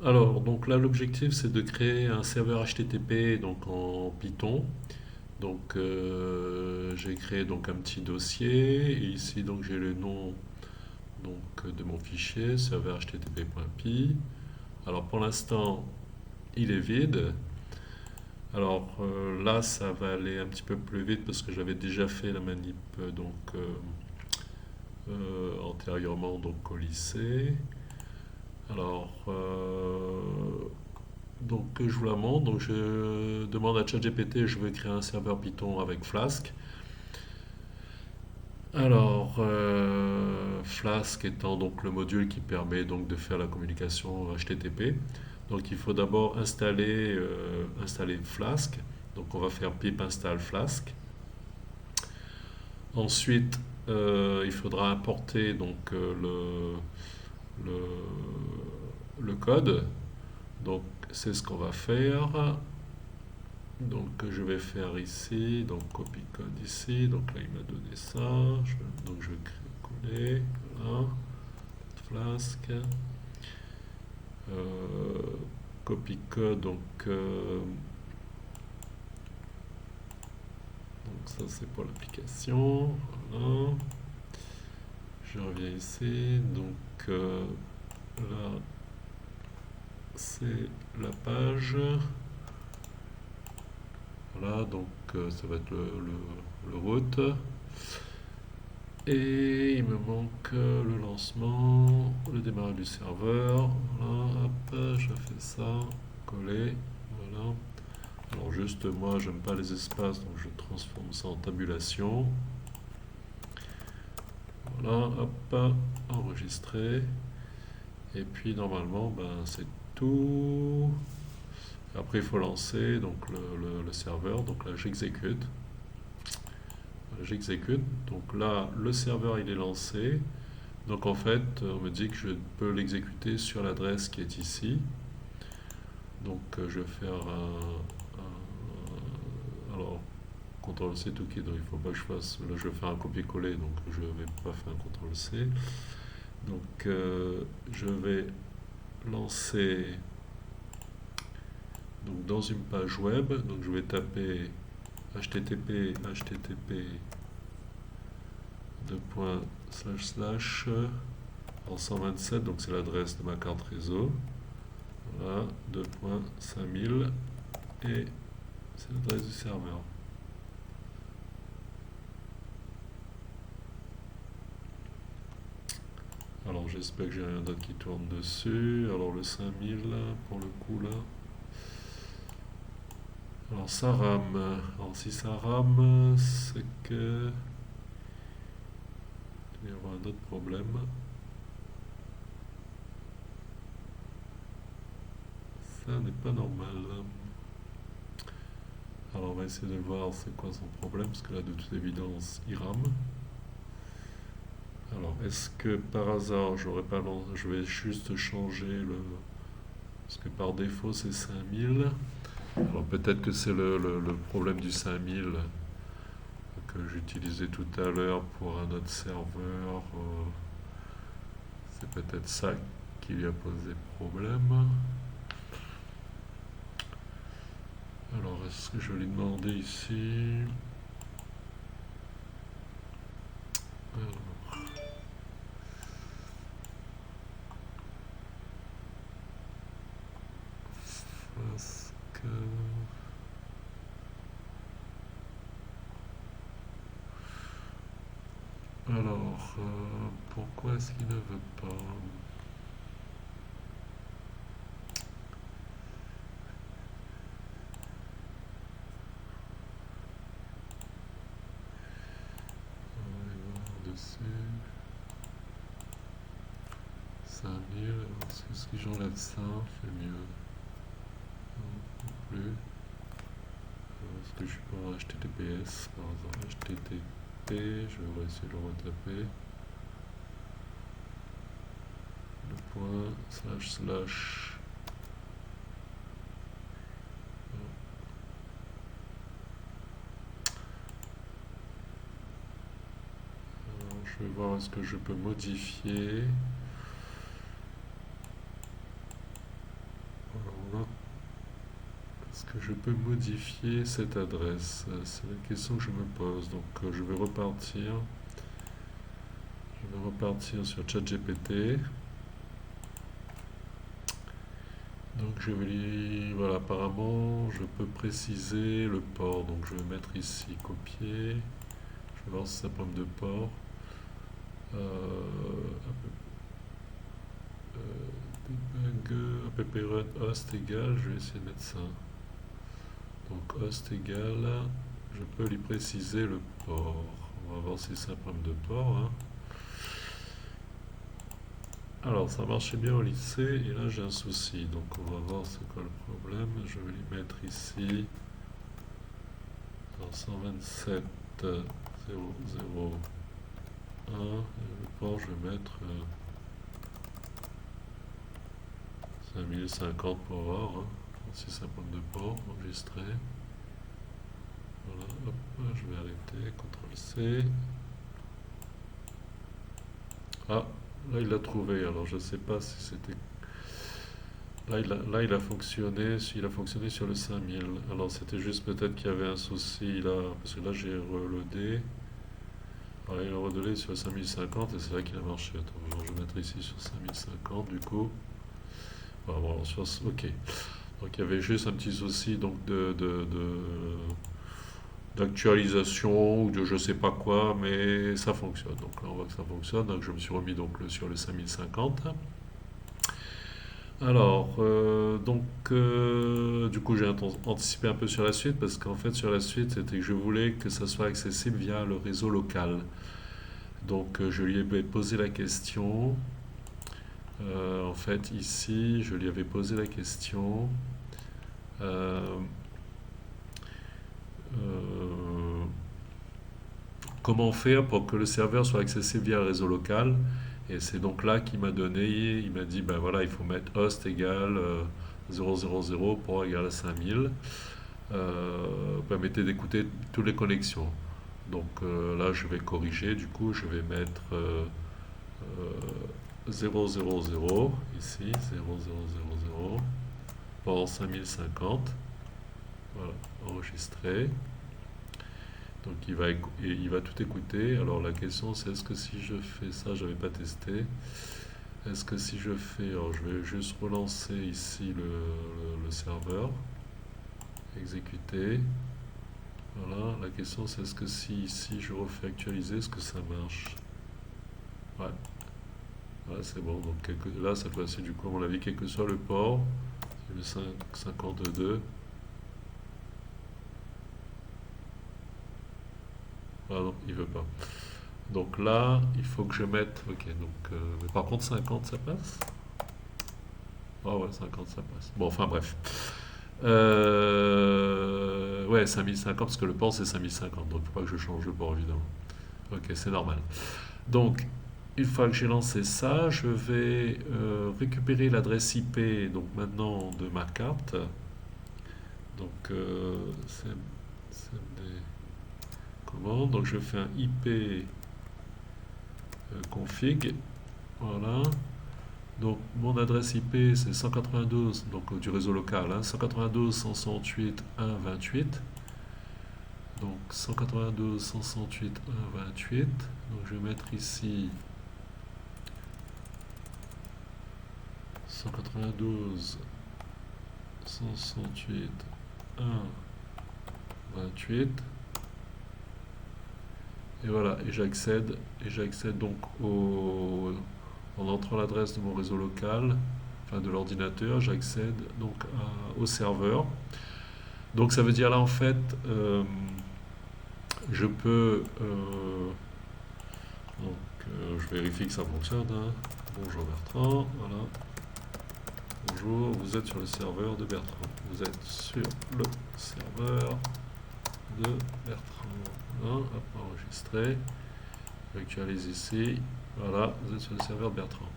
Alors, donc là, l'objectif, c'est de créer un serveur HTTP donc en Python. Donc, j'ai créé donc un petit dossier. Et ici, donc, j'ai le nom de mon fichier, serveur http.py. Alors, pour l'instant, il est vide. Alors là, ça va aller un petit peu plus vite parce que j'avais déjà fait la manip antérieurement donc au lycée. Alors je vous la montre. Donc je demande à ChatGPT, je veux créer un serveur Python avec Flask. Alors Flask étant donc le module qui permet donc de faire la communication HTTP. Donc il faut d'abord installer Flask. Donc on va faire pip install Flask. Ensuite, il faudra importer donc le, le code. Donc c'est ce qu'on va faire. Donc je vais faire ici, donc copie code ici. Donc là il m'a donné ça. Donc je vais coller. Voilà. Flask. Euh, copie code. Donc ça c'est pour l'application. Voilà. Je reviens ici. Donc là c'est la page. Voilà, donc ça va être le route. Et il me manque le lancement, le démarrage du serveur. Voilà, hop, je fais ça, coller. Voilà. Alors juste moi, j'aime pas les espaces, donc je transforme ça en tabulation. Voilà, hop, enregistrer. Et puis normalement, ben, c'est tout. Après, il faut lancer donc le serveur. Donc là, j'exécute. J'exécute. Donc là, le serveur il est lancé. Donc en fait, on me dit que je peux l'exécuter sur l'adresse qui est ici. Donc je vais faire alors CTRL-C tout qui, donc il ne faut pas que je fasse. Là, je vais faire un copier-coller, donc je ne vais pas faire un CTRL-C. Donc je vais lancer donc, dans une page web. Donc je vais taper http en 127, donc c'est l'adresse de ma carte réseau. Voilà, 2.5000 et c'est l'adresse du serveur. Alors j'espère que j'ai rien d'autre qui tourne dessus. Alors le 5000 pour le coup là. Alors ça rame. Alors si ça rame, c'est que il y aura un autre problème. Ça n'est pas normal. Alors on va essayer de voir c'est quoi son problème, parce que là de toute évidence il rame. Alors est-ce que par hasard j'aurais pas je vais juste changer le. Parce que par défaut c'est 5000. Alors peut-être que c'est le problème du 5000 que j'utilisais tout à l'heure pour un autre serveur. C'est peut-être ça qui lui a posé problème. Alors est-ce que je vais lui demander ici. Alors, parce que. Alors, pourquoi est-ce qu'il ne veut pas? On va aller voir dessus. 5000. Est-ce que j'enlève ça? C'est mieux. Non plus. Est-ce que je suis pas en HTTPS par exemple? HTTP, je vais essayer de le retaper. Le point slash slash. Alors, je vais voir est-ce que je peux modifier. Est-ce que je peux modifier cette adresse? C'est la question que je me pose. Donc je vais repartir. Je vais repartir sur ChatGPT. Donc je vais voilà, apparemment je peux préciser le port. Donc je vais mettre ici copier. Je vais voir si ça pomme de port. Debug app run host égale, je vais essayer de mettre ça. Donc host égale, je peux lui préciser le port. On va voir si c'est un problème de port. Hein. Alors ça marchait bien au lycée et là j'ai un souci. Donc on va voir c'est quoi le problème. Je vais lui mettre ici. Alors 127 0 0 1. Et le port je vais mettre 5050 pour voir. Hein. Si c'est un problème de port, enregistré. Voilà, hop, je vais arrêter, CTRL C. Ah, là il l'a trouvé, alors je ne sais pas si c'était... Là, il a fonctionné sur le 5000. Alors c'était juste peut-être qu'il y avait un souci là, parce que là j'ai reloadé. Voilà, il a reloadé sur le 5050 et c'est là qu'il a marché. Attends, je vais mettre ici sur 5050 du coup. Voilà, bon, ok. Donc il y avait juste un petit souci donc d'actualisation ou de je sais pas quoi, mais ça fonctionne. Donc là on voit que ça fonctionne. Donc je me suis remis donc sur le 5050. Alors, du coup, j'ai anticipé un peu sur la suite parce qu'en fait, sur la suite, c'était que je voulais que ça soit accessible via le réseau local. Donc, je lui ai posé la question. En fait, ici, je lui avais posé la question. euh, euh, Comment faire pour que le serveur soit accessible via le réseau local? Et c'est donc là qu'il m'a donné, il m'a dit, ben voilà, il faut mettre host égale 000 pour égale à 5000. Permettez d'écouter toutes les connexions. Donc là, je vais corriger, du coup, je vais mettre 000 ici, 0000 pour 5050. Voilà, enregistré. Donc il va tout écouter. Alors la question c'est est-ce que si je fais ça, je n'avais pas testé. Est-ce que si je fais, alors je vais juste relancer ici le serveur, exécuter. Voilà, la question c'est est-ce que si ici je refais actualiser, est-ce que ça marche? Ouais, ouais c'est bon. Donc là cette fois-ci du coup à mon avis quel que soit le port, c'est le 52. Ah non, il veut pas. Donc là, il faut que je mette. Ok, donc. Mais par contre, 50, ça passe? Ah ouais, 50, ça passe. Bon, enfin bref. Ouais, 5050, parce que le port c'est 5050. Donc il ne faut pas que je change le port, évidemment. Ok, c'est normal. Donc, une fois que j'ai lancé ça, je vais récupérer l'adresse IP, donc maintenant, de ma carte. Donc, c'est des commandes. Donc, je fais un IP config. Voilà. Donc mon adresse IP c'est 192, donc du réseau local, hein, 192 168 128. Donc 192 168 128. Donc je vais mettre ici 192 168 128. Et voilà, et j'accède donc en entrant l'adresse de mon réseau local, enfin de l'ordinateur, j'accède donc au serveur. Donc ça veut dire là en fait, je peux, je vérifie que ça fonctionne. Hein. Bonjour Bertrand, voilà. Bonjour, vous êtes sur le serveur de Bertrand. Vous êtes sur le serveur de Bertrand. Voilà, hop, enregistré. J'actualise ici. Voilà, vous êtes sur le serveur de Bertrand.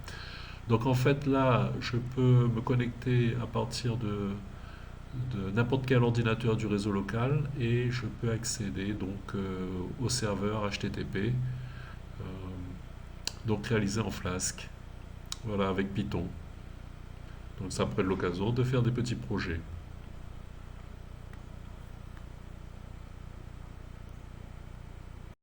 Donc en fait là, je peux me connecter à partir de n'importe quel ordinateur du réseau local et je peux accéder donc au serveur HTTP, donc réalisé en Flask, voilà, avec Python. Donc ça pourrait être l'occasion de faire des petits projets.